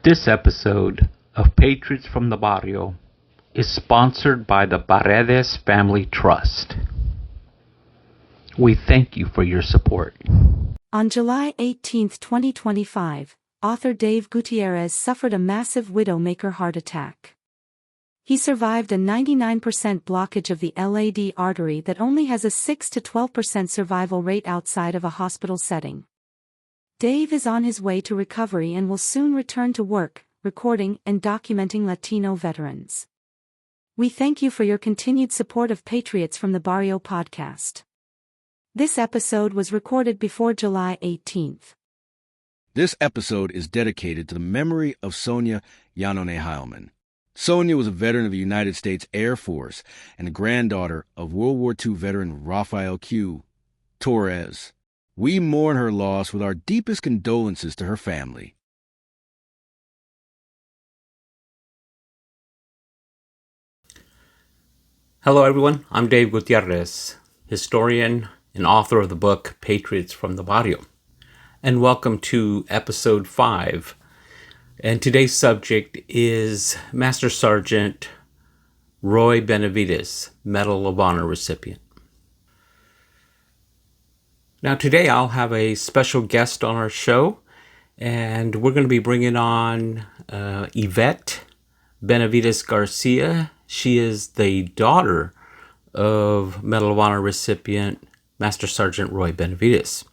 This episode of Patriots from the Barrio is sponsored by the Benavidez Family Trust. We thank you for your support. On July 18, 2025, author Dave Gutierrez suffered a massive widowmaker heart attack. He survived a 99% blockage of the LAD artery that only has a 6 to 12% survival rate outside of a hospital setting. Dave is on his way to recovery and will soon return to work, recording and documenting Latino veterans. We thank you for your continued support of Patriots from the Barrio podcast. This episode was recorded before July 18th. This episode is dedicated to the memory of Sonia Yanone Heilman. Sonia was a veteran of the United States Air Force and the granddaughter of World War II veteran Rafael Q. Torres. We mourn her loss with our deepest condolences to her family. Hello everyone, I'm Dave Gutierrez, historian and author of the book Patriots from the Barrio. And welcome to episode 5. And today's subject is Master Sergeant Roy Benavidez, Medal of Honor recipient. Now today I'll have a special guest on our show, and we're going to be bringing on Yvette Benavidez Garcia. She is the daughter of Medal of Honor recipient Master Sergeant Roy Benavidez.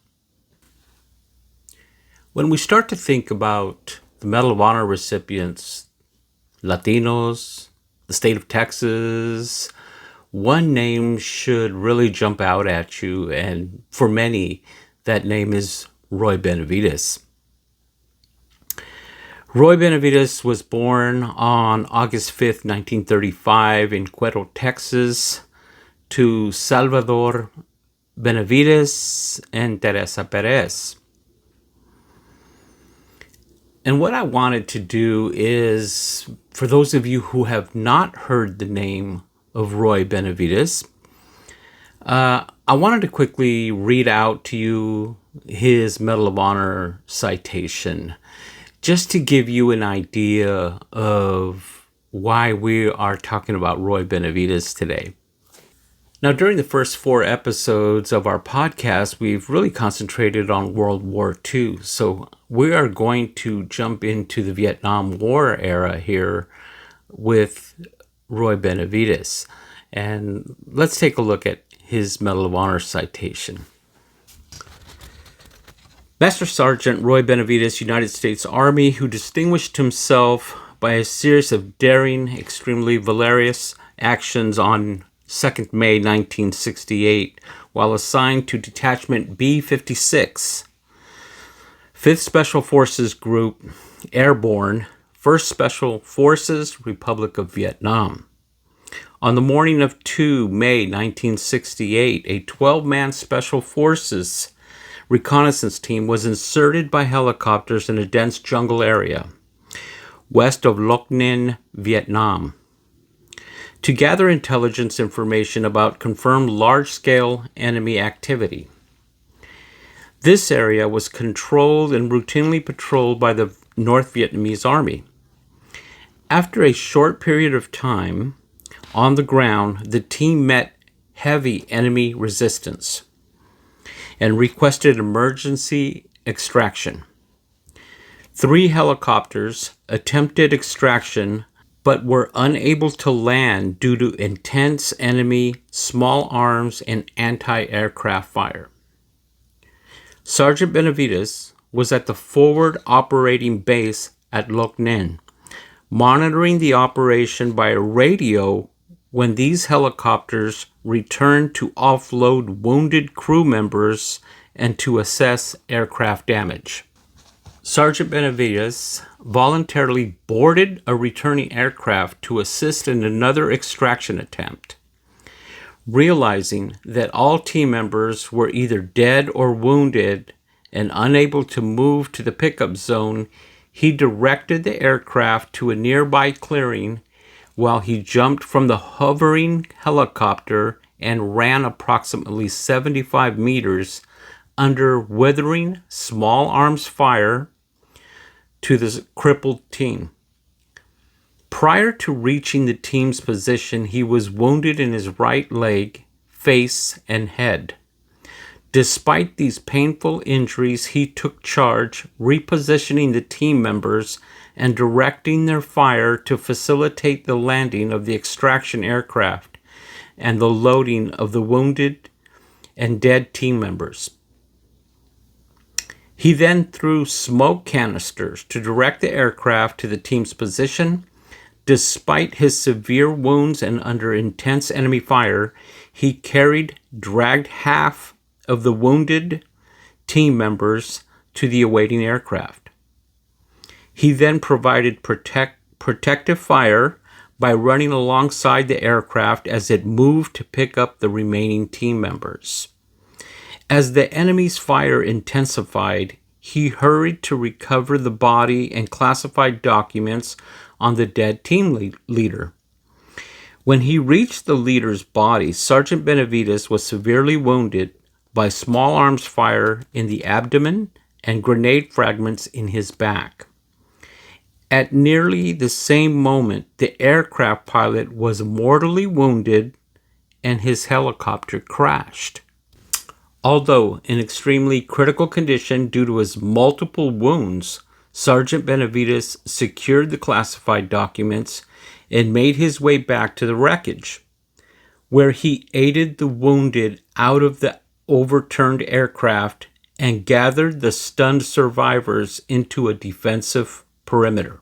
When we start to think about the Medal of Honor recipients, Latinos, the state of Texas, one name should really jump out at you, and for many, that name is Roy Benavidez. Roy Benavidez was born on August 5th, 1935 in Cuero, Texas, to Salvador Benavidez and Teresa Perez. And what I wanted to do is, for those of you who have not heard the name of Roy Benavidez, I wanted to quickly read out to you his Medal of Honor citation, just to give you an idea of why we are talking about Roy Benavidez today. Now, during the first 4 episodes of our podcast, we've really concentrated on World War II. So we are going to jump into the Vietnam War era here with Roy Benavidez. And let's take a look at his Medal of Honor citation. Master Sergeant Roy Benavidez, United States Army, who distinguished himself by a series of daring, extremely valorous actions on 2nd May 1968, while assigned to Detachment B-56, 5th Special Forces Group, Airborne, 1st Special Forces, Republic of Vietnam. On the morning of 2 May 1968, a 12-man Special Forces reconnaissance team was inserted by helicopters in a dense jungle area west of Loc Ninh, Vietnam, to gather intelligence information about confirmed large-scale enemy activity. This area was controlled and routinely patrolled by the North Vietnamese Army. After a short period of time on the ground, the team met heavy enemy resistance and requested emergency extraction. 3 helicopters attempted extraction but were unable to land due to intense enemy small arms and anti-aircraft fire. Sergeant Benavidez was at the forward operating base at Loc Ninh, monitoring the operation by radio when these helicopters returned to offload wounded crew members and to assess aircraft damage. Sergeant Benavidez voluntarily boarded a returning aircraft to assist in another extraction attempt. Realizing that all team members were either dead or wounded and unable to move to the pickup zone, he directed the aircraft to a nearby clearing while he jumped from the hovering helicopter and ran approximately 75 meters under withering small arms fire to the crippled team. Prior to reaching the team's position, he was wounded in his right leg, face, and head. Despite these painful injuries, he took charge, repositioning the team members and directing their fire to facilitate the landing of the extraction aircraft and the loading of the wounded and dead team members. He then threw smoke canisters to direct the aircraft to the team's position. Despite his severe wounds and under intense enemy fire, he dragged half of the wounded team members to the awaiting aircraft. He then provided protective fire by running alongside the aircraft as it moved to pick up the remaining team members. As the enemy's fire intensified, he hurried to recover the body and classified documents on the dead team leader. When he reached the leader's body, Sergeant Benavidez was severely wounded by small arms fire in the abdomen and grenade fragments in his back. At nearly the same moment, the aircraft pilot was mortally wounded and his helicopter crashed. Although in extremely critical condition due to his multiple wounds, Sergeant Benavidez secured the classified documents and made his way back to the wreckage, where he aided the wounded out of the overturned aircraft and gathered the stunned survivors into a defensive perimeter.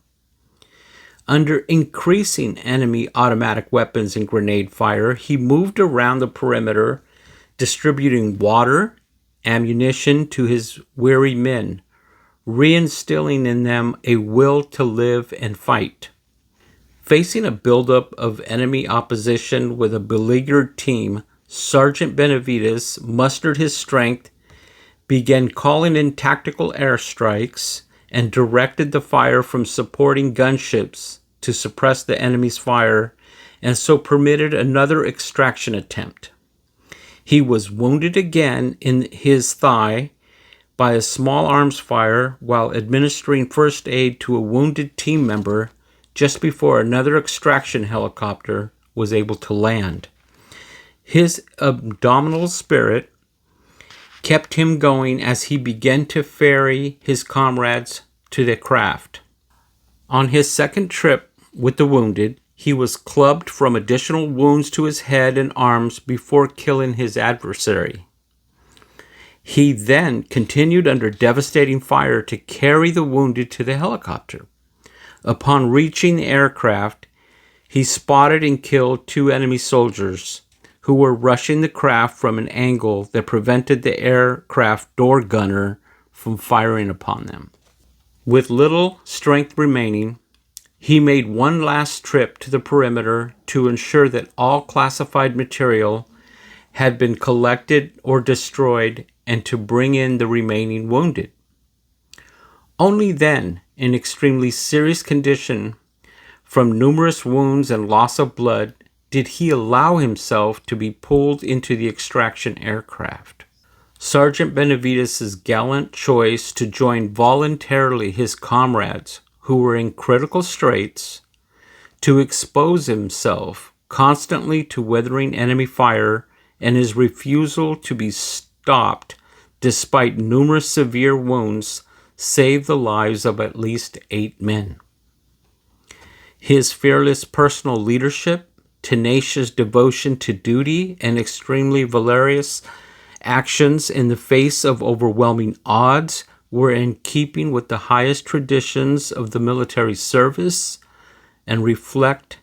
Under increasing enemy automatic weapons and grenade fire, he moved around the perimeter, distributing water, ammunition to his weary men, reinstilling in them a will to live and fight. Facing a buildup of enemy opposition with a beleaguered team, Sergeant Benavidez mustered his strength, began calling in tactical airstrikes, and directed the fire from supporting gunships to suppress the enemy's fire, and so permitted another extraction attempt. He was wounded again in his thigh by a small arms fire while administering first aid to a wounded team member just before another extraction helicopter was able to land. His abdominal spirit kept him going as he began to ferry his comrades to the craft. On his second trip with the wounded, he was clubbed from additional wounds to his head and arms before killing his adversary. He then continued under devastating fire to carry the wounded to the helicopter. Upon reaching the aircraft, he spotted and killed 2 enemy soldiers who were rushing the craft from an angle that prevented the aircraft door gunner from firing upon them. With little strength remaining, he made one last trip to the perimeter to ensure that all classified material had been collected or destroyed and to bring in the remaining wounded. Only then, in extremely serious condition from numerous wounds and loss of blood, did he allow himself to be pulled into the extraction aircraft. Sergeant Benavidez's gallant choice to join voluntarily his comrades who were in critical straits, to expose himself constantly to withering enemy fire, and his refusal to be stopped despite numerous severe wounds saved the lives of at least 8 men. His fearless personal leadership, tenacious devotion to duty, and extremely valorous actions in the face of overwhelming odds were in keeping with the highest traditions of the military service and reflect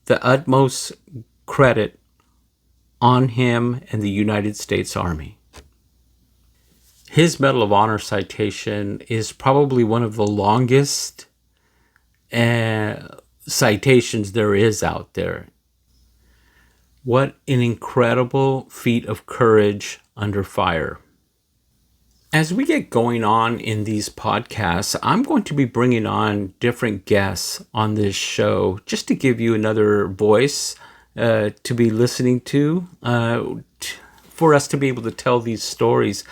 the utmost credit on him and the United States Army. His Medal of Honor citation is probably one of the longest citations there is out there. What an incredible feat of courage under fire. As we get going on in these podcasts, I'm going to be bringing on different guests on this show just to give you another voice to be listening to, for us to be able to tell these stories.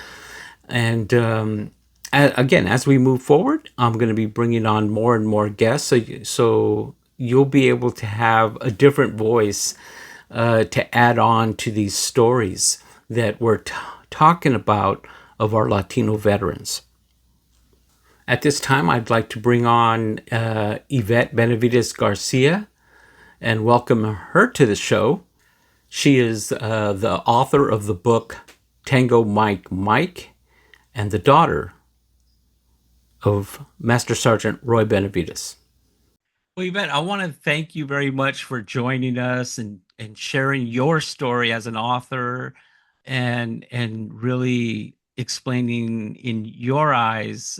And Again, as we move forward, I'm going to be bringing on more and more guests, so you'll be able to have a different voice to add on to these stories that we're talking about of our Latino veterans. At this time, I'd like to bring on Yvette Benavidez Garcia and welcome her to the show. She is the author of the book Tango Mike Mike and the daughter of Master Sergeant Roy Benavidez. Well, Yvette, I want to thank you very much for joining us and sharing your story as an author and really explaining in your eyes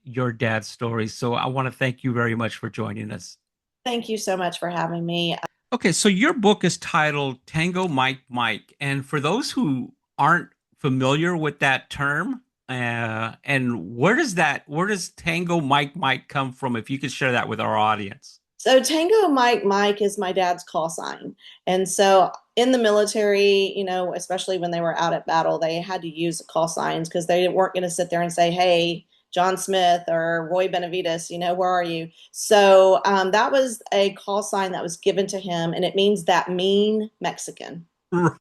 your dad's story. So I want to thank you very much for joining us. Thank you so much for having me. Okay, so your book is titled Tango Mike Mike. And for those who aren't familiar with that term, and where does Tango Mike Mike come from? If you could share that with our audience. So Tango Mike Mike is my dad's call sign. And so in the military, especially when they were out at battle, they had to use call signs because they weren't going to sit there and say, hey, John Smith or Roy Benavidez, where are you? So that was a call sign that was given to him, and it means that mean Mexican. Right.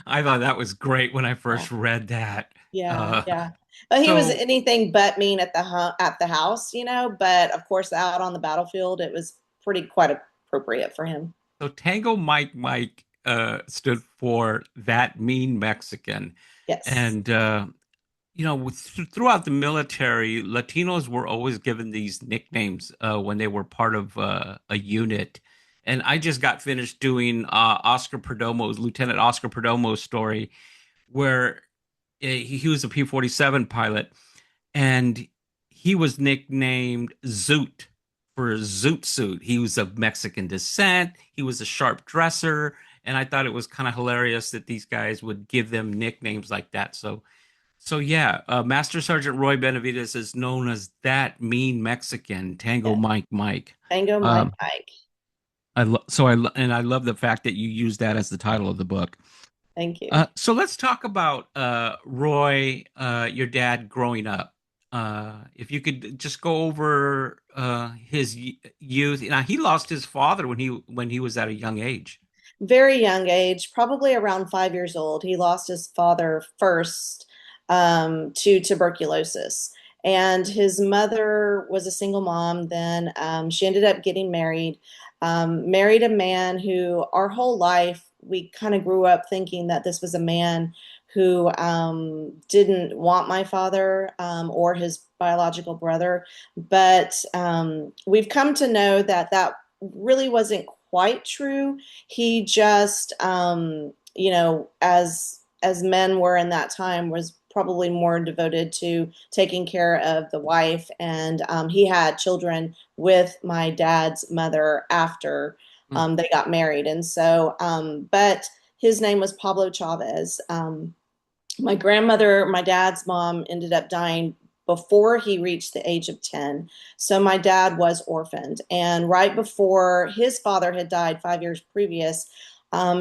I thought that was great when I Yeah, first read that. yeah, Uh, yeah. But he was so, anything but mean at the house, But of course, out on the battlefield, it was pretty quite appropriate for him. so Tango Mike Mike stood for that mean Mexican, Yes. and throughout the military, Latinos were always given these nicknames when they were part of a unit. And I just got finished doing Lieutenant Oscar Perdomo's story, where he was a P-47 pilot, and he was nicknamed Zoot for Zoot Suit. He was of Mexican descent. He was a sharp dresser, and I thought it was kind of hilarious that these guys would give them nicknames like that. So yeah, Master Sergeant Roy Benavidez is known as that mean Mexican, Tango Yeah. Mike Mike. Tango Mike Um, Mike. I love the fact that you use that as the title of the book. Thank you. So let's talk about Roy, your dad growing up. If you could just go over his youth. Now, he lost his father when he was at a young age. Very young age, probably around 5 years old. He lost his father first to tuberculosis. And his mother was a single mom. Then she ended up getting married, married a man who our whole life we kind of grew up thinking that this was a man who didn't want my father or his biological brother. But we've come to know that that really wasn't quite true. He just, as men were in that time, was probably more devoted to taking care of the wife, and he had children with my dad's mother after Mm. they got married, and so, but his name was Pablo Chavez. My grandmother, my dad's mom, ended up dying before he reached the age of 10. So my dad was orphaned. And right before his father had died 5 years previous,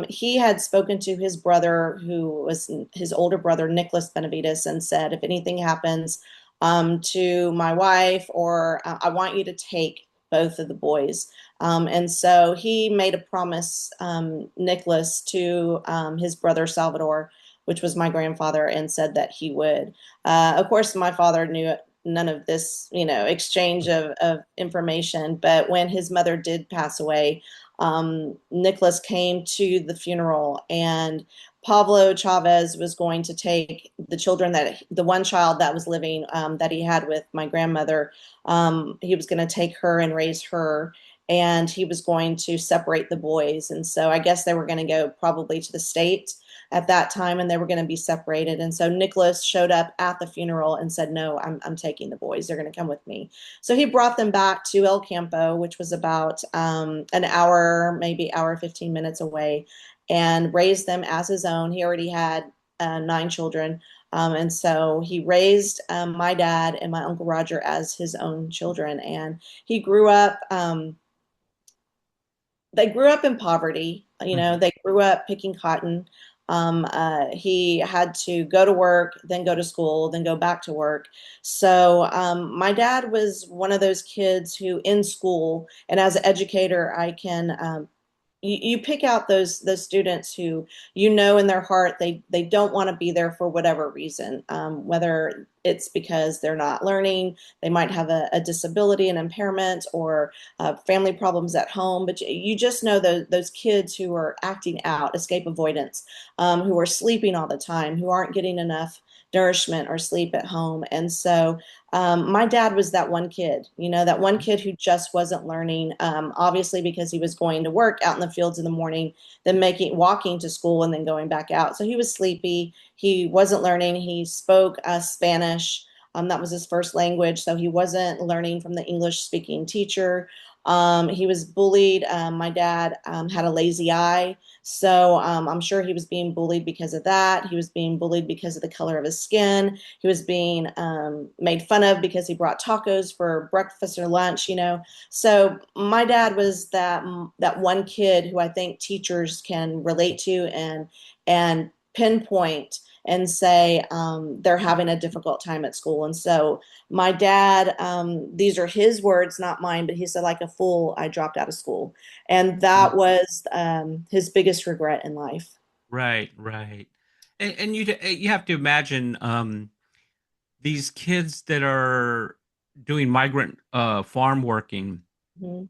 he had spoken to his brother, who was his older brother, Nicholas Benavides, and said, if anything happens to my wife, or I want you to take both of the boys. And so he made a promise, Nicholas, to his brother Salvador, which was my grandfather, and said that he would. Of course, my father knew none of this, exchange of information. But when his mother did pass away, Nicholas came to the funeral, and Pablo Chavez was going to take the one child that was living, that he had with my grandmother. He was going to take her and raise her, and he was going to separate the boys. And so I guess they were going to go probably to the state at that time, and they were going to be separated. And so Nicholas showed up at the funeral and said, no, I'm taking the boys. They're going to come with me. So he brought them back to El Campo, which was about an hour, maybe hour, 15 minutes away, and raised them as his own. He already had 9 children. And so he raised my dad and my Uncle Roger as his own children. And he grew up, they grew up in poverty. Mhm. They grew up picking cotton. He had to go to work, then go to school, then go back to work. So my dad was one of those kids who, in school, and as an educator, I can you pick out those students who in their heart they don't want to be there for whatever reason, whether it's because they're not learning, they might have a disability, an impairment, or family problems at home. But you just know those kids who are acting out, escape avoidance, who are sleeping all the time, who aren't getting enough nourishment or sleep at home. And so my dad was that one kid, that one kid who just wasn't learning, obviously because he was going to work out in the fields in the morning, then walking to school and then going back out. So he was sleepy. He wasn't learning. He spoke Spanish. That was his first language. So he wasn't learning from the English speaking teacher. He was bullied. My dad had a lazy eye. So I'm sure he was being bullied because of that. He was being bullied because of the color of his skin. He was being made fun of because he brought tacos for breakfast or lunch. So my dad was that one kid who I think teachers can relate to and pinpoint and say they're having a difficult time at school. And so my dad, these are his words, not mine, but he said, like a fool, I dropped out of school. And that was his biggest regret in life. Right, right. And you have to imagine these kids that are doing migrant farm working, Mhm.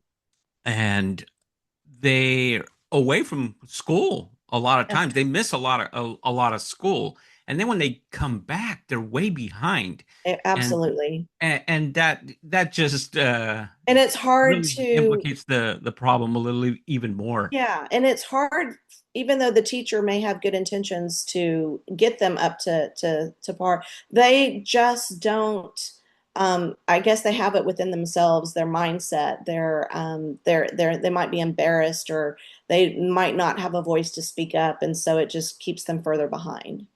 and they're away from school a lot of Yeah, times. They miss a lot of school, and then when they come back, they're way behind, and absolutely. and that just And it's hard really to, implicates the problem a little even more. yeah, and it's hard, even though the teacher may have good intentions to get them up to par, they just don't. I guess they have it within themselves, their mindset. They might be embarrassed, or they might not have a voice to speak up, and so it just keeps them further behind.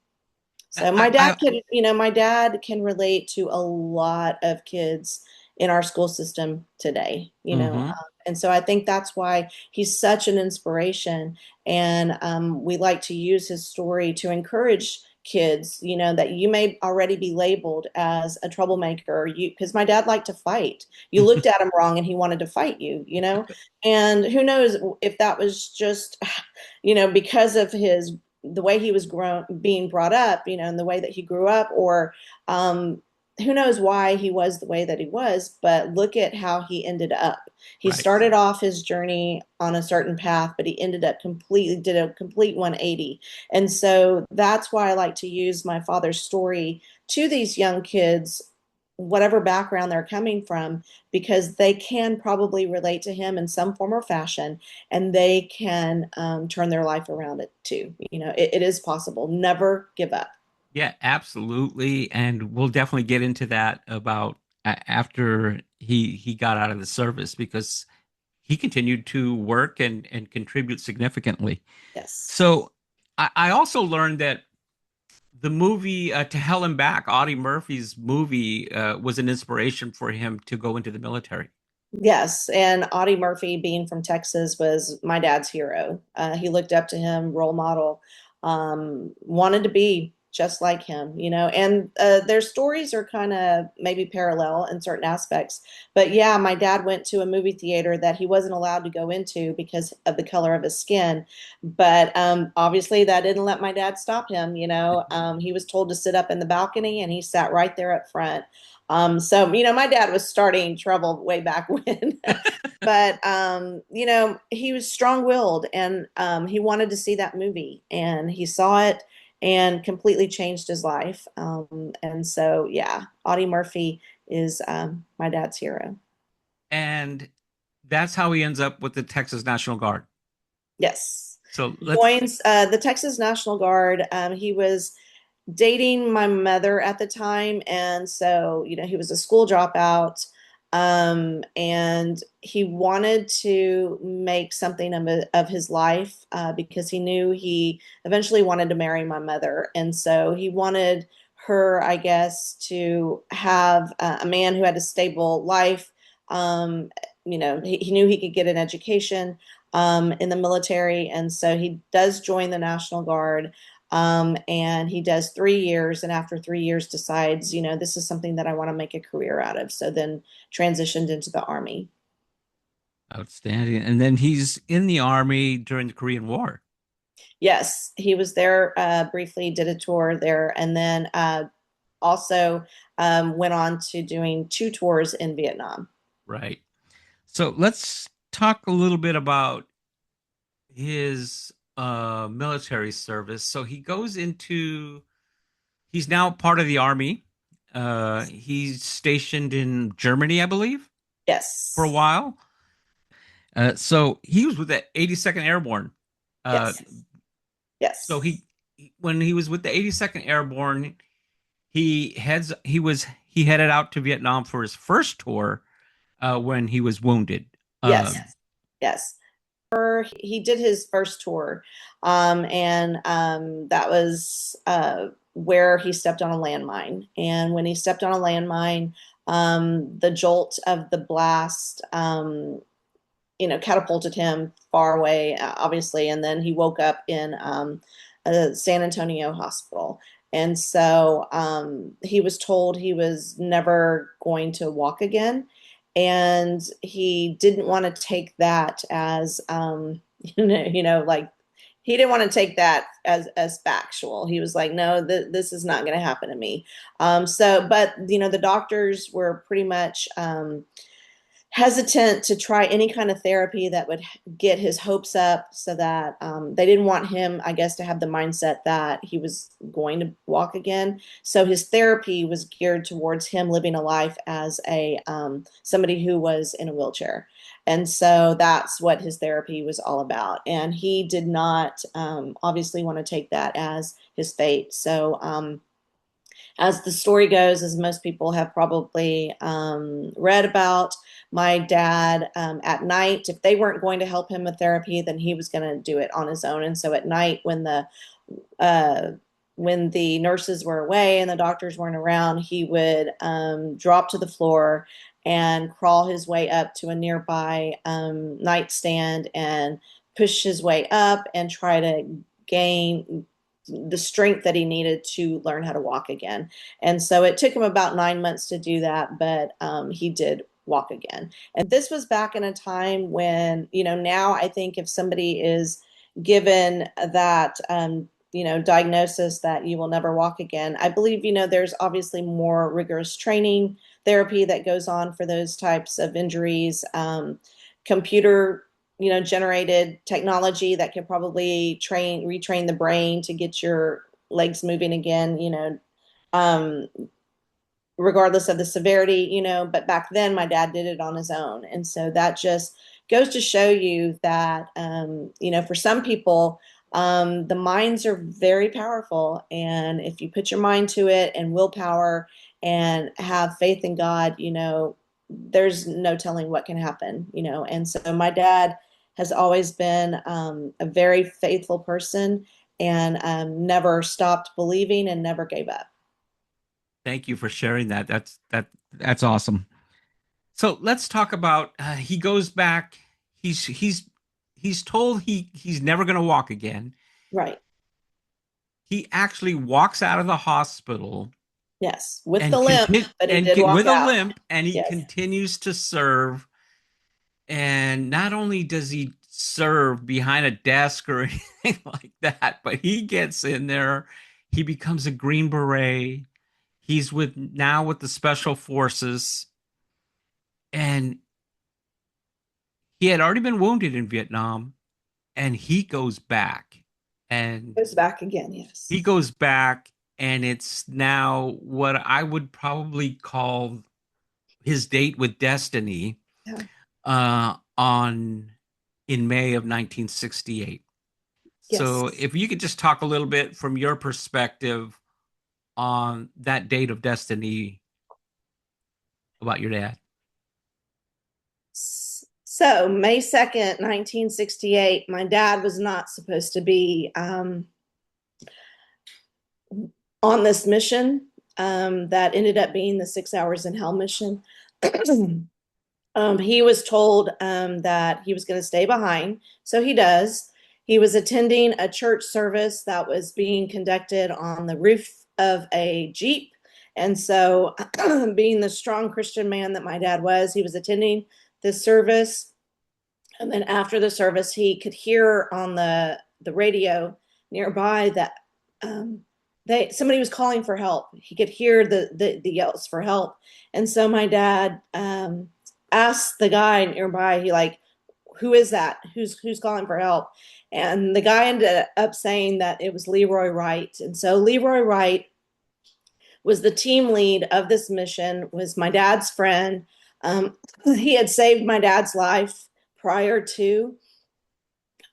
So my dad can relate to a lot of kids in our school system today, Mhm. and so I think that's why he's such an inspiration. And we like to use his story to encourage kids, that you may already be labeled as a troublemaker, because my dad liked to fight. You looked at him wrong and he wanted to fight you. And who knows if that was just, because of the way he was being brought up, and the way that he grew up, or um, who knows why he was the way that he was. But look at how he ended up. He Right. started off his journey on a certain path, but he ended up did a complete 180. And so that's why I like to use my father's story to these young kids, whatever background they're coming from, because they can probably relate to him in some form or fashion, and they can turn their life around it too. It is possible. Never give up. Yeah, absolutely. And we'll definitely get into that about after he got out of the service, because he continued to work and contribute significantly. Yes. So I also learned that the movie To Hell and Back, Audie Murphy's movie, was an inspiration for him to go into the military. Yes, and Audie Murphy, being from Texas, was my dad's hero. He looked up to him, role model, wanted to be just like him. And their stories are kind of maybe parallel in certain aspects. But yeah, my dad went to a movie theater that he wasn't allowed to go into because of the color of his skin. But obviously, that didn't let my dad stop him. He was told to sit up in the balcony, and he sat right there up front. So, my dad was starting trouble way back when, but, he was strong-willed, and he wanted to see that movie, and he saw it and completely changed his life. And so, yeah, Audie Murphy is my dad's hero. And that's how he ends up with the Texas National Guard. Yes. So let's Joins the Texas National Guard. He was dating my mother at the time, and so he was a school dropout, and he wanted to make something of his life, because he knew he eventually wanted to marry my mother, and so he wanted her, I guess, to have a man who had a stable life. He knew he could get an education. in the military. And so he does join the National Guard. And he does 3 years, and after 3 years decides, this is something that I want to make a career out of. So then transitioned into the Army. Outstanding. And then he's in the Army during the Korean War. Yes, he was there briefly, did a tour there, and then also went on to doing 2 tours in Vietnam. Right. So let's talk a little bit about his military service. So he's now part of the Army. He's stationed in Germany, I believe, for a Yes, while. So he was with the 82nd Airborne. Uh, yes, so yes, when he was with the 82nd Airborne, he headed out to Vietnam for his first tour when he was wounded. yes, Um, yes. He did his first tour, and that was where he stepped on a landmine. And when he stepped on a landmine, the jolt of the blast, catapulted him far away, obviously. And then he woke up in a San Antonio hospital. And so he was told he was never going to walk again. And he didn't want to take that as, like he didn't want to take that as factual. He was like, no, this is not going to happen to me. But the doctors were pretty much hesitant to try any kind of therapy that would get his hopes up, so that they didn't want him, I guess, to have the mindset that he was going to walk again. So his therapy was geared towards him living a life as a somebody who was in a wheelchair. And so that's what his therapy was all about. And he did not obviously want to take that as his fate. So as the story goes, as most people have probably read about, my dad at night, if they weren't going to help him with therapy, then he was going to do it on his own. And so at night, uh, when the nurses were away and the doctors weren't around, he would drop to the floor and crawl his way up to a nearby nightstand and push his way up and try to gain the strength that he needed to learn how to walk again. And so it took him about 9 months to do that, but he did walk again. And this was back in a time when, now I think if somebody is given that, diagnosis that you will never walk again, I believe, there's obviously more rigorous training therapy that goes on for those types of injuries. Computer generated technology that could probably retrain the brain to get your legs moving again, um, regardless of the severity, but back then my dad did it on his own. And so that just goes to show you that, for some people, the minds are very powerful. And if you put your mind to it and willpower and have faith in God, there's no telling what can happen, And so my dad has always been a very faithful person, and never stopped believing and never gave up. Thank you for sharing that. That's awesome. So let's talk about he goes back. He's told he's never going to walk again. Right. He actually walks out of the hospital Yes. With the limp, but he did walk with a out. limp, and he Yes. continues to serve. And not only does he serve behind a desk or anything like that, but he gets in there. He becomes a Green Beret. He's with the Special Forces, and he had already been wounded in Vietnam, and he goes back, and Goes back again. Yes. he goes back, and it's now what I would probably call his date with destiny, Yeah. on in May of 1968. So Yes. if you could just talk a little bit from your perspective on that date of destiny about your dad. So May 2nd, 1968, my dad was not supposed to be on this mission that ended up being the 6 Hours in Hell mission. He was told that he was going to stay behind, so he does. He was attending a church service that was being conducted on the roof of a Jeep. And so, being the strong Christian man that my dad was, he was attending this service. And then after the service, he could hear on the radio nearby that somebody was calling for help. He could hear the yells for help. And so my dad asked the guy nearby, he like, who is that? Who's calling for help? And the guy ended up saying that it was Leroy Wright. And so Leroy Wright was the team lead of this mission, was my dad's friend. He had saved my dad's life prior to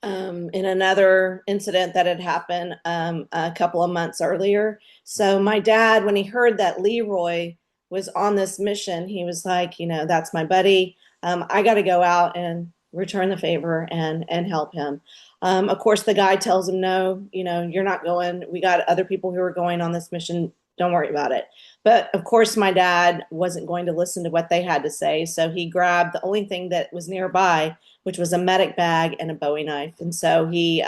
in another incident that had happened a couple of months earlier. So my dad, when he heard that Leroy was on this mission, he was like, that's my buddy. I got to go out and return the favor and help him. Of course, the guy tells him, no, you're not going. We got other people who are going on this mission. Don't worry about it. But of course, my dad wasn't going to listen to what they had to say. So he grabbed the only thing that was nearby, which was a medic bag and a Bowie knife. And so he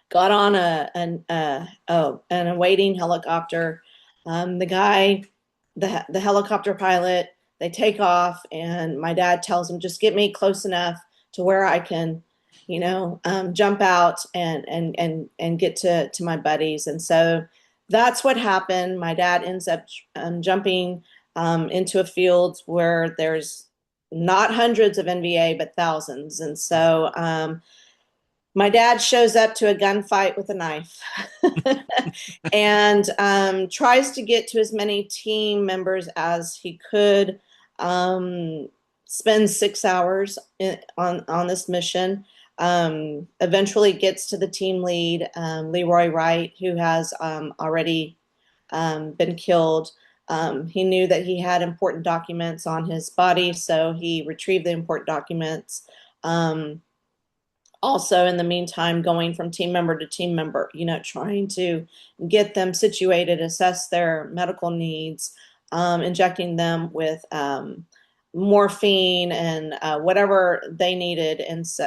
got on an awaiting helicopter. The helicopter pilot, they take off, and my dad tells him, just get me close enough to where I can, jump out and get to my buddies. And so that's what happened. My dad ends up jumping into a field where there's not hundreds of NVA, but thousands. And so my dad shows up to a gunfight with a knife and tries to get to as many team members as he could. Spends 6 hours on this mission. Eventually gets to the team lead, Leroy Wright, who has already been killed. He knew that he had important documents on his body, so he retrieved the important documents. Also, in the meantime, going from team member to team member, trying to get them situated, assess their medical needs, injecting them with morphine and whatever they needed. And so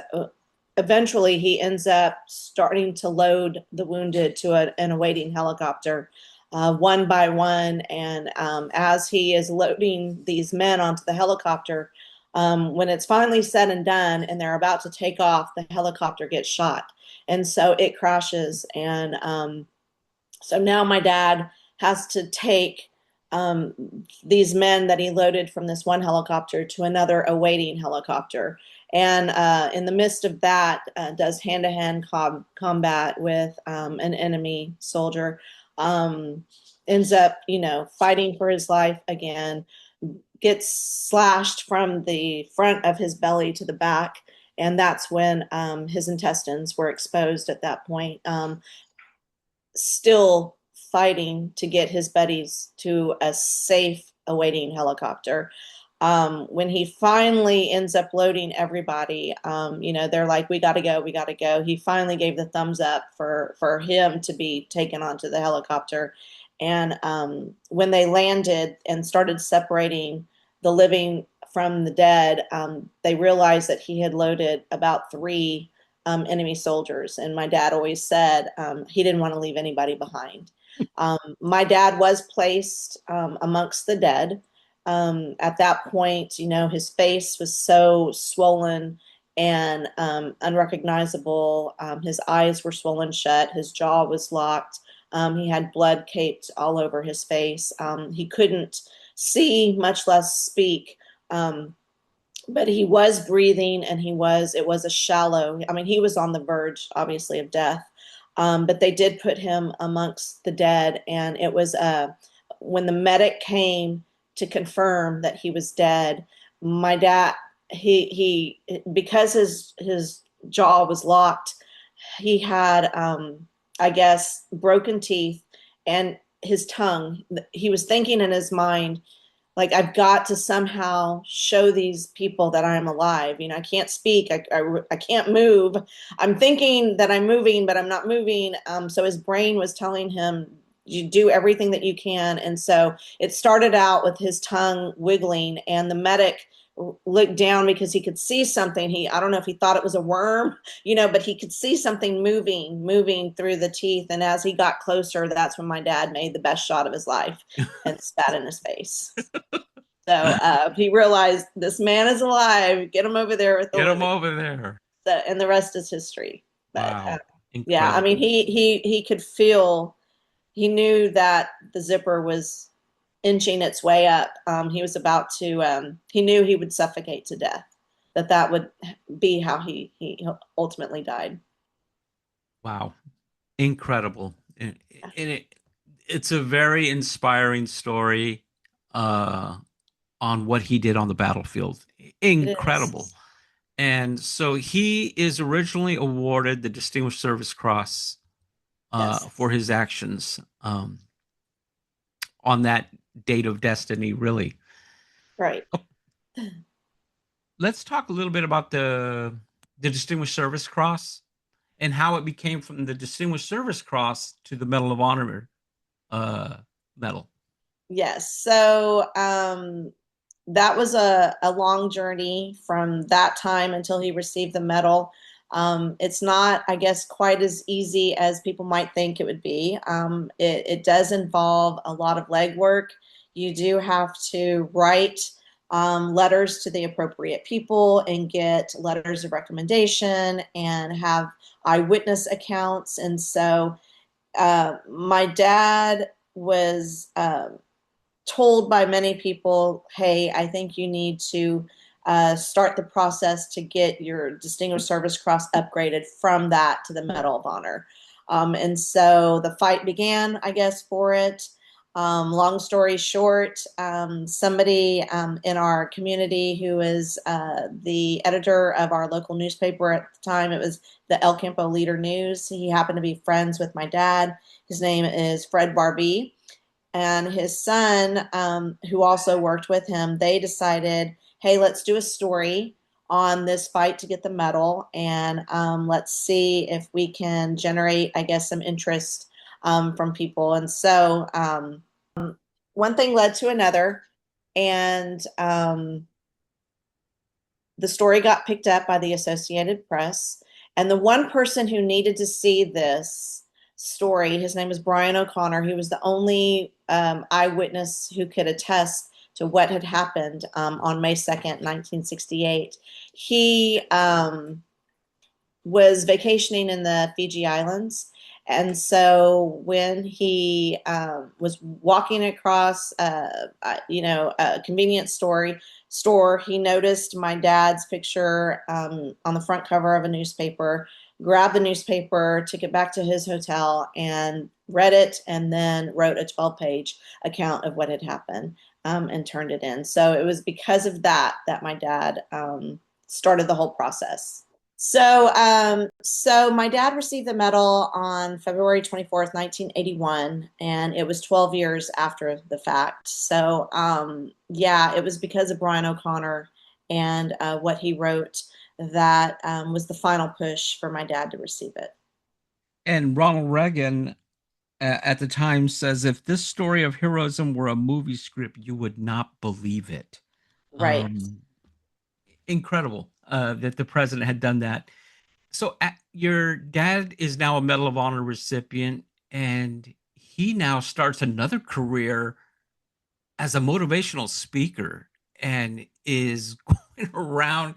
eventually he ends up starting to load the wounded to an awaiting helicopter, one by one. And as he is loading these men onto the helicopter, when it's finally said and done and they're about to take off, the helicopter gets shot. And so it crashes. And so now my dad has to take these men that he loaded from this one helicopter to another awaiting helicopter. And in the midst of that, does hand-to-hand combat with an enemy soldier. Ends up, fighting for his life again, gets slashed from the front of his belly to the back. And that's when his intestines were exposed at that point. Still fighting to get his buddies to a safe awaiting helicopter. When he finally ends up loading everybody, they're like, we got to go, we got to go. He finally gave the thumbs up for him to be taken onto the helicopter. And when they landed and started separating the living from the dead, they realized that he had loaded about 3 enemy soldiers. And my dad always said he didn't want to leave anybody behind. My dad was placed amongst the dead. At that point, his face was so swollen and unrecognizable. His eyes were swollen shut. His jaw was locked. He had blood caked all over his face. He couldn't see, much less speak. But he was breathing, and it was a shallow, he was on the verge, obviously, of death. But they did put him amongst the dead. And it was when the medic came to confirm that he was dead, my dad, he because his jaw was locked, he had, I guess, broken teeth and his tongue. He was thinking in his mind, like, I've got to somehow show these people that I'm alive. I can't speak. I can't move. I'm thinking that I'm moving, but I'm not moving. So his brain was telling him, you do everything that you can. And so it started out with his tongue wiggling, and the medic looked down because he could see something. I don't know if he thought it was a worm, but he could see something moving through the teeth. And as he got closer, that's when my dad made the best shot of his life and spat in his face. So he realized this man is alive. Get him over there with the Get him living. over there. So, and the rest is history. But Wow. yeah, I Incredible. mean, he could feel. He knew that the zipper was inching its way up. He was about to. He knew he would suffocate to death. That would be how he ultimately died. Wow. Incredible. It's a very inspiring story on what he did on the battlefield. It Incredible. is. And so he is originally awarded the Distinguished Service Cross Yes. for his actions on that date of destiny, really. Right. Let's talk a little bit about the Distinguished Service Cross and how it became from the Distinguished Service Cross to the Medal of Honor medal. Yes. So that was a long journey from that time until he received the medal. It's not, I guess, quite as easy as people might think it would be. It does involve a lot of legwork. You do have to write letters to the appropriate people and get letters of recommendation and have eyewitness accounts. And so my dad was told by many people, hey, I think you need to start the process to get your Distinguished Service Cross upgraded from that to the Medal of Honor. And so the fight began, I guess, for it. Long story short, somebody in our community who is the editor of our local newspaper at the time, it was the El Campo Leader News. He happened to be friends with my dad. His name is Fred Barbie. And his son, who also worked with him, they decided, hey, let's do a story on this fight to get the medal, and let's see if we can generate, I guess, some interest from people. And so one thing led to another, and the story got picked up by the Associated Press. And the one person who needed to see this story, his name was Brian O'Connor. He was the only eyewitness who could attest to what had happened on May 2nd, 1968. He was vacationing in the Fiji Islands. And so when he was walking across, a convenience store, he noticed my dad's picture on the front cover of a newspaper, grabbed the newspaper, took it back to his hotel and read it, and then wrote a 12-page account of what had happened and turned it in. So it was because of that my dad started the whole process. So my dad received the medal on February 24th, 1981, and it was 12 years after the fact. So, yeah, it was because of Brian O'Connor and what he wrote that was the final push for my dad to receive it. And Ronald Reagan at the time says, if this story of heroism were a movie script, you would not believe it. Right. Incredible that the president had done that. So your dad is now a Medal of Honor recipient, and he now starts another career as a motivational speaker and is going around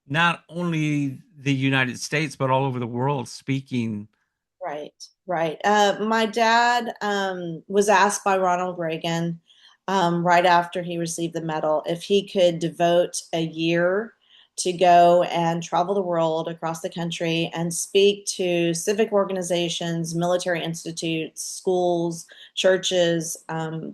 not only the United States, but all over the world speaking. Right, right. My dad was asked by Ronald Reagan right after he received the medal if he could devote a year to go and travel the world across the country and speak to civic organizations, military institutes, schools, churches,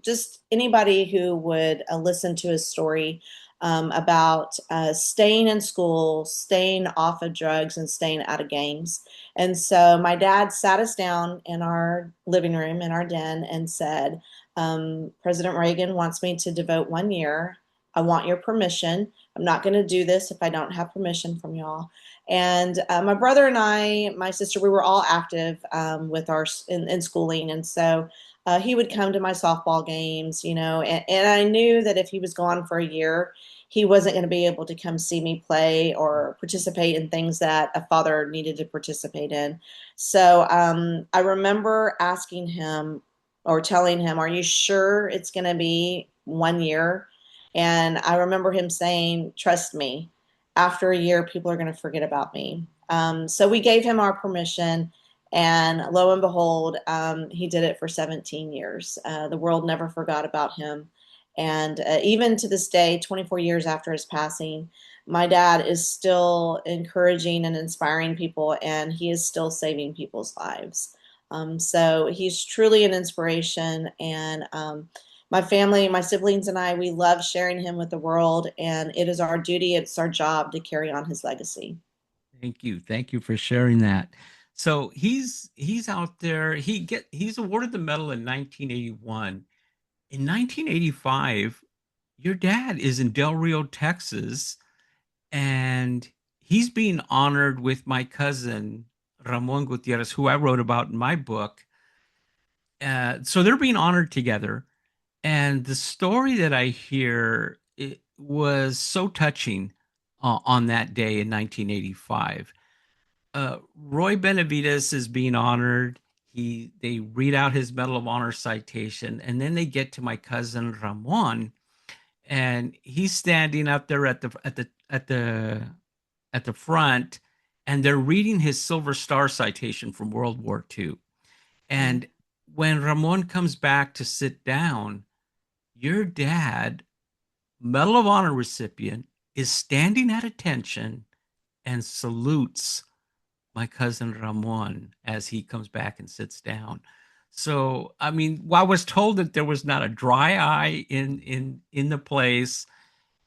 just anybody who would listen to his story about staying in school, staying off of drugs, and staying out of gangs. And so my dad sat us down in our living room, in our den, and said, President Reagan wants me to devote 1 year. I want your permission. I'm not going to do this if I don't have permission from y'all. And my brother and I, my sister, we were all active with our in schooling. And so he would come to my softball games, and I knew that if he was gone for a year, he wasn't going to be able to come see me play or participate in things that a father needed to participate in. So I remember asking him or telling him, "Are you sure it's going to be 1 year?" And I remember him saying, "Trust me, after a year, people are going to forget about me." So we gave him our permission, and lo and behold, he did it for 17 years. The world never forgot about him. And even to this day, 24 years after his passing, my dad is still encouraging and inspiring people, and he is still saving people's lives. So he's truly an inspiration. And my family, my siblings, and I, we love sharing him with the world. And it is our duty, it's our job to carry on his legacy. Thank you. Thank you for sharing that. So he's out there. He's awarded the medal in 1981. In 1985, your dad is in Del Rio, Texas, and he's being honored with my cousin Ramon Gutierrez, who I wrote about in my book. So they're being honored together. And the story that I hear, it was so touching on that day in 1985. Roy Benavidez is being honored. They read out his Medal of Honor citation, and then they get to my cousin Ramon, and he's standing up there at the front, and they're reading his Silver Star citation from World War II. Mm. And when Ramon comes back to sit down, your dad, Medal of Honor recipient, is standing at attention and salutes my cousin Ramon as he comes back and sits down. So, I mean, I was told that there was not a dry eye in the place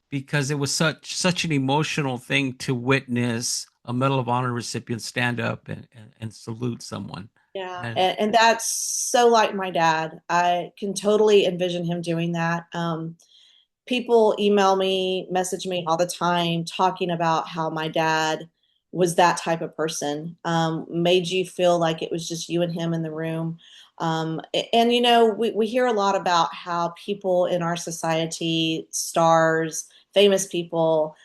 because it was such an emotional thing to witness a Medal of Honor recipient stand up and salute someone. Yeah, And and that's so like my dad. I can totally envision him doing that. People email me, message me all the time talking about how my dad was that type of person, made you feel like it was just you and him in the room. And, we hear a lot about how people in our society, stars, famous people,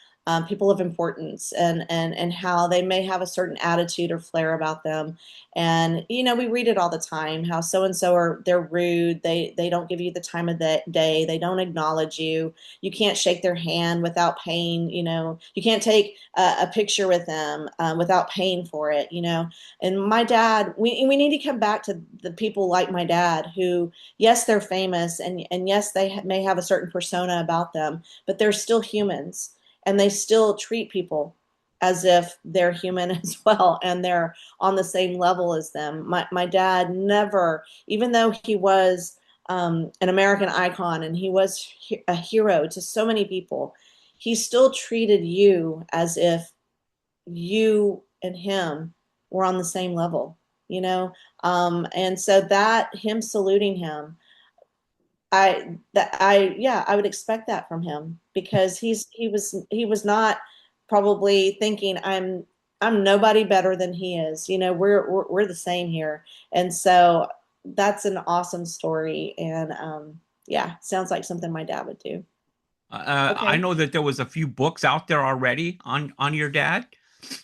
people of importance, and how they may have a certain attitude or flair about them. And we read it all the time how so and so they're rude, they don't give you the time of the day, they don't acknowledge you, you can't shake their hand without paying, you can't take a picture with them without paying for it. And my dad, we need to come back to the people like my dad who, yes, they're famous, and yes, they may have a certain persona about them, but they're still humans, and they still treat people as if they're human as well, and they're on the same level as them. My dad never, even though he was an American icon and he was a hero to so many people, he still treated you as if you and him were on the same level, you know? And so that him saluting him, yeah, I would expect that from him because he was not probably thinking I'm nobody better than he is. We're the same here. And so that's an awesome story. And yeah, sounds like something my dad would do. I Okay. know that there was a few books out there already on your dad.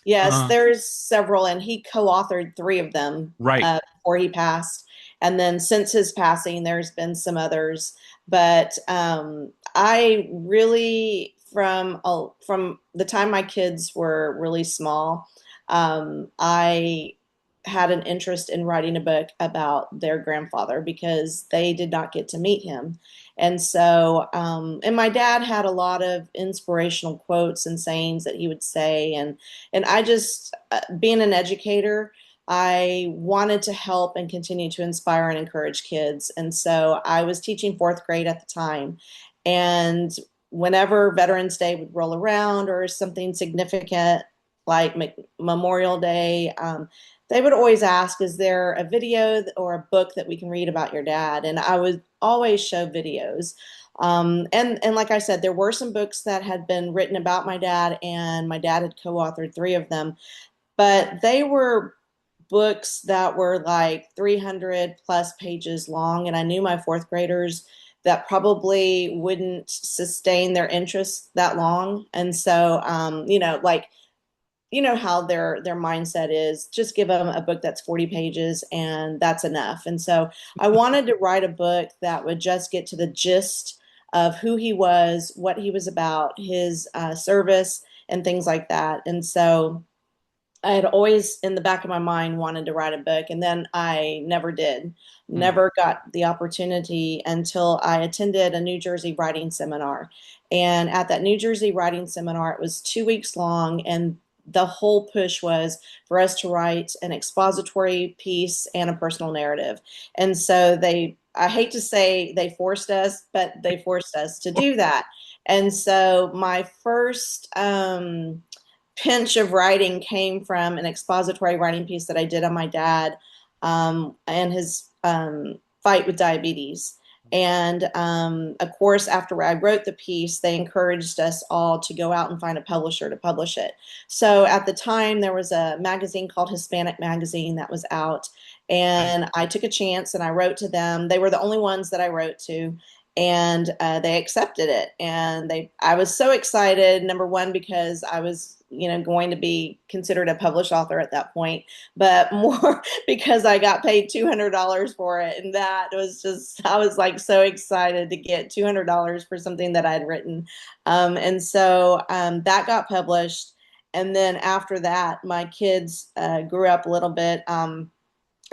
Yes, Uh, there's several, and he co-authored three of them right. before he passed. And then since his passing, there's been some others. But I really, from the time my kids were really small, I had an interest in writing a book about their grandfather because they did not get to meet him. And so, and my dad had a lot of inspirational quotes and sayings that he would say, and I just, being an educator, I wanted to help and continue to inspire and encourage kids. And so I was teaching fourth grade at the time. And whenever Veterans Day would roll around or something significant like Memorial Day, they would always ask, is there a video or a book that we can read about your dad? And I would always show videos. And like I said, there were some books that had been written about my dad, and my dad had co-authored three of them, but they were books that were like 300 plus pages long. And I knew my fourth graders, that probably wouldn't sustain their interest that long. And so, like, you know how their mindset is, just give them a book that's 40 pages and that's enough. And so I wanted to write a book that would just get to the gist of who he was, what he was about, his service, and things like that. And so I had always in the back of my mind wanted to write a book, and then I never did. Mm. Never got the opportunity until I attended a New Jersey writing seminar. And at that New Jersey writing seminar, it was 2 weeks long, and the whole push was for us to write an expository piece and a personal narrative. And so I hate to say they forced us, but they forced us to do that. And so my first pinch of writing came from an expository writing piece that I did on my dad and his fight with diabetes. And of course, after I wrote the piece, they encouraged us all to go out and find a publisher to publish it. So at the time, there was a magazine called Hispanic Magazine that was out. And I took a chance and I wrote to them. They were the only ones that I wrote to. And they accepted it. And I was so excited, number one, because I was going to be considered a published author at that point, but more because I got paid $200 for it. And that was just, I was like so excited to get $200 for something that I'd written. And so that got published. And then after that, my kids grew up a little bit. And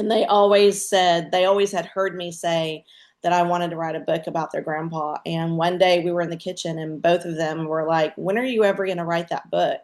they always had heard me say that I wanted to write a book about their grandpa. And one day we were in the kitchen and both of them were like, when are you ever going to write that book?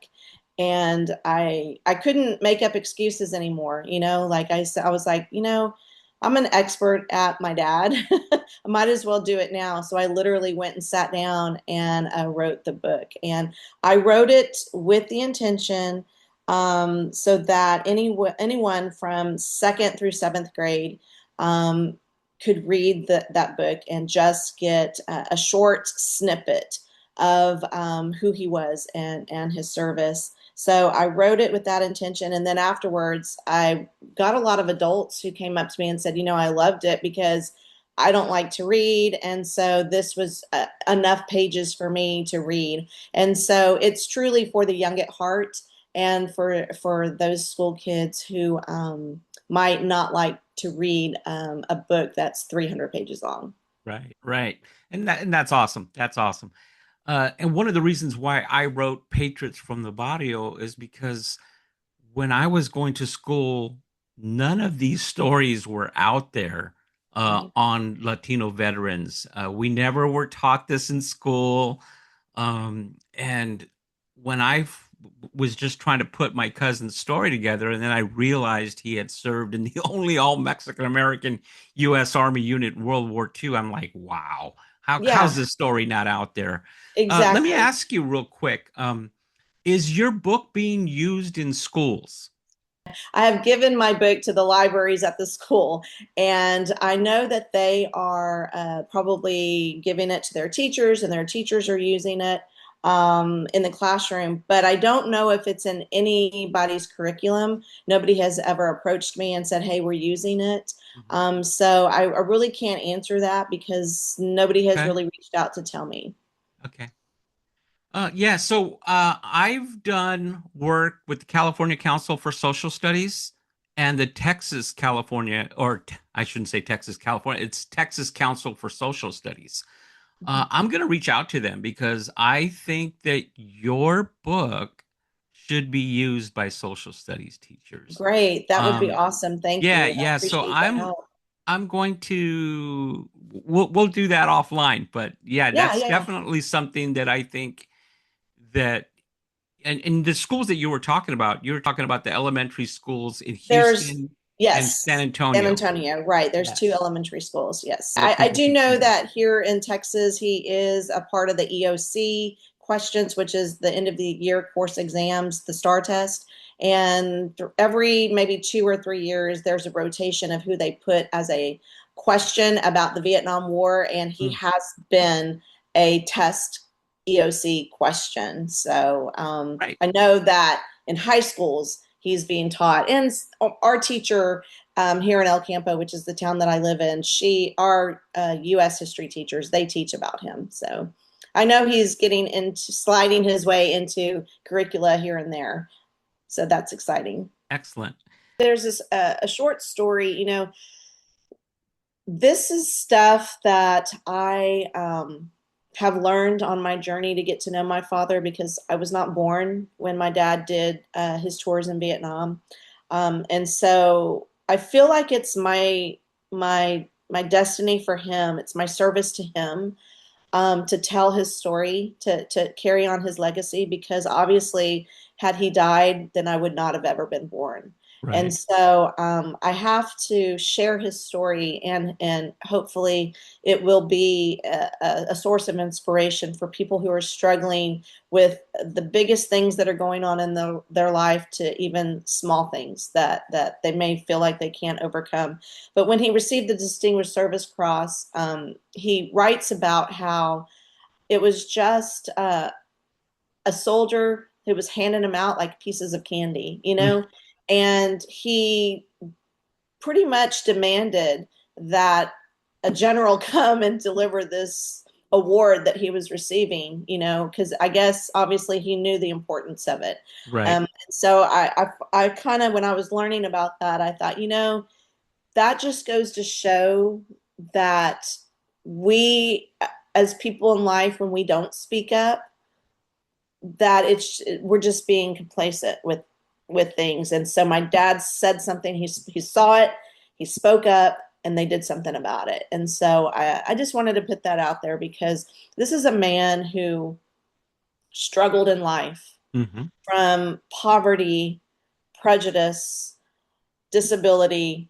And I couldn't make up excuses anymore. Like I said, I was like, I'm an expert at my dad. I might as well do it now. So I literally went and sat down and wrote the book. And I wrote it with the intention so that anyone from second through seventh grade could read that book and just get a short snippet of who he was and his service. So I wrote it with that intention. And then afterwards, I got a lot of adults who came up to me and said, I loved it because I don't like to read. And so this was enough pages for me to read. And so it's truly for the young at heart and for those school kids who might not like to read a book that's 300 pages long. Right, right. And that's awesome. That's awesome. And one of the reasons why I wrote Patriots from the Barrio is because when I was going to school, none of these stories were out there on Latino veterans. We never were taught this in school. And when was just trying to put my cousin's story together, and then I realized he had served in the only all Mexican American U.S. Army unit in World War II, I'm like, wow, how's Yeah, this story not out there? Let me exactly. ask you real quick. Is your book being used in schools? I have given my book to the libraries at the school, and I know that they are probably giving it to their teachers, and their teachers are using it in the classroom. But I don't know if it's in anybody's curriculum. Nobody has ever approached me and said, "Hey, we're using it." Mhm. So I really can't answer that because nobody has Okay. really reached out to tell me. Okay. Yeah, so I've done work with the California Council for Social Studies and the Texas California, I shouldn't say Texas California, it's Texas Council for Social Studies. I'm going to reach out to them because I think that your book should be used by social studies teachers. Great, that would be Um, awesome. Thank yeah, you. I yeah. So appreciate that help. I'm going to we'll do that offline, but yeah, Yeah, that's yeah, yeah. definitely something that I think that and the schools that you were talking about the elementary schools in There's, Houston and San yes, San Antonio. Antonio, right. There's two Yes. elementary schools. Yes. So that I people do can see know that. that here in Texas, he is a part of the EOC questions, which is the end of the year course exams, the STAR test. And every maybe 2 or 3 years, there's a rotation of who they put as a question about the Vietnam War. And he Mm, has been a test EOC question. So right. I know that in high schools, he's being taught. And our teacher here in El Campo, which is the town that I live in. Our U.S. history teachers, they teach about him. So I know he's sliding his way into curricula here and there. So that's exciting. Excellent. There's a short story, this is stuff that I have learned on my journey to get to know my father, because I was not born when my dad did his tours in Vietnam. And so I feel like it's my destiny for him. It's my service to him, to tell his story, to carry on his legacy, because obviously had he died, then I would not have ever been born. Right. And so I have to share his story, and hopefully it will be a source of inspiration for people who are struggling with the biggest things that are going on in their life, to even small things that they may feel like they can't overcome. But when he received the Distinguished Service Cross, he writes about how it was just a soldier who was handing them out like pieces of candy, and he pretty much demanded that a general come and deliver this award that he was receiving, because I guess obviously he knew the importance of it. Right. So I kind of, when I was learning about that, I thought, that just goes to show that we, as people in life, when we don't speak up, that we're just being complacent with things. And so my dad said something, he saw it, he spoke up, and they did something about it. And so I just wanted to put that out there, because this is a man who struggled in life, from poverty, prejudice, disability,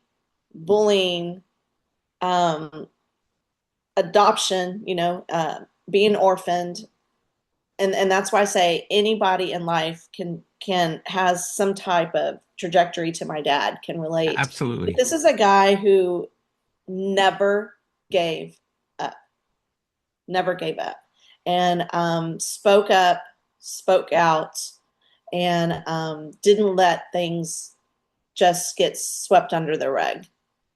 bullying, adoption, being orphaned. And that's why I say anybody in life has some type of trajectory to my dad, can relate. Absolutely. But this is a guy who never gave up, and spoke up, spoke out, and didn't let things just get swept under the rug,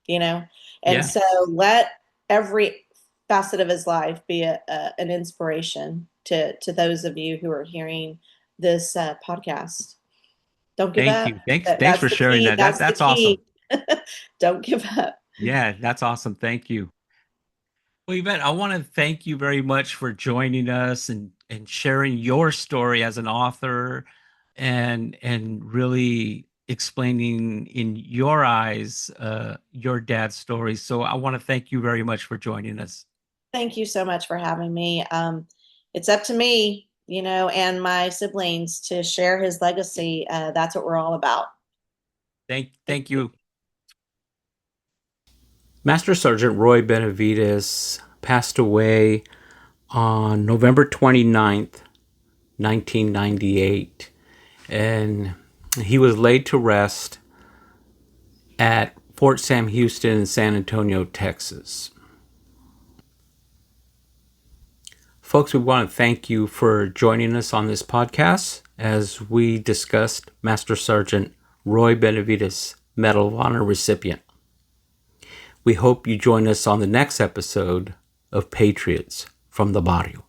And so let every facet of his life be an inspiration to those of you who are hearing this podcast. Don't give up. Thank you. Thanks for sharing that. That's awesome. Don't give up. Yeah, that's awesome. Thank you. Well, Yvette, I want to thank you very much for joining us and sharing your story as an author, and really explaining in your eyes your dad's story. So I want to thank you very much for joining us. Thank you so much for having me. It's up to me, and my siblings to share his legacy. That's what we're all about. Thank you. Master Sergeant Roy Benavidez passed away on November 29th, 1998, and he was laid to rest at Fort Sam Houston in San Antonio, Texas. Folks, we want to thank you for joining us on this podcast as we discussed Master Sergeant Roy Benavidez Medal of Honor recipient. We hope you join us on the next episode of Patriots from the Barrio.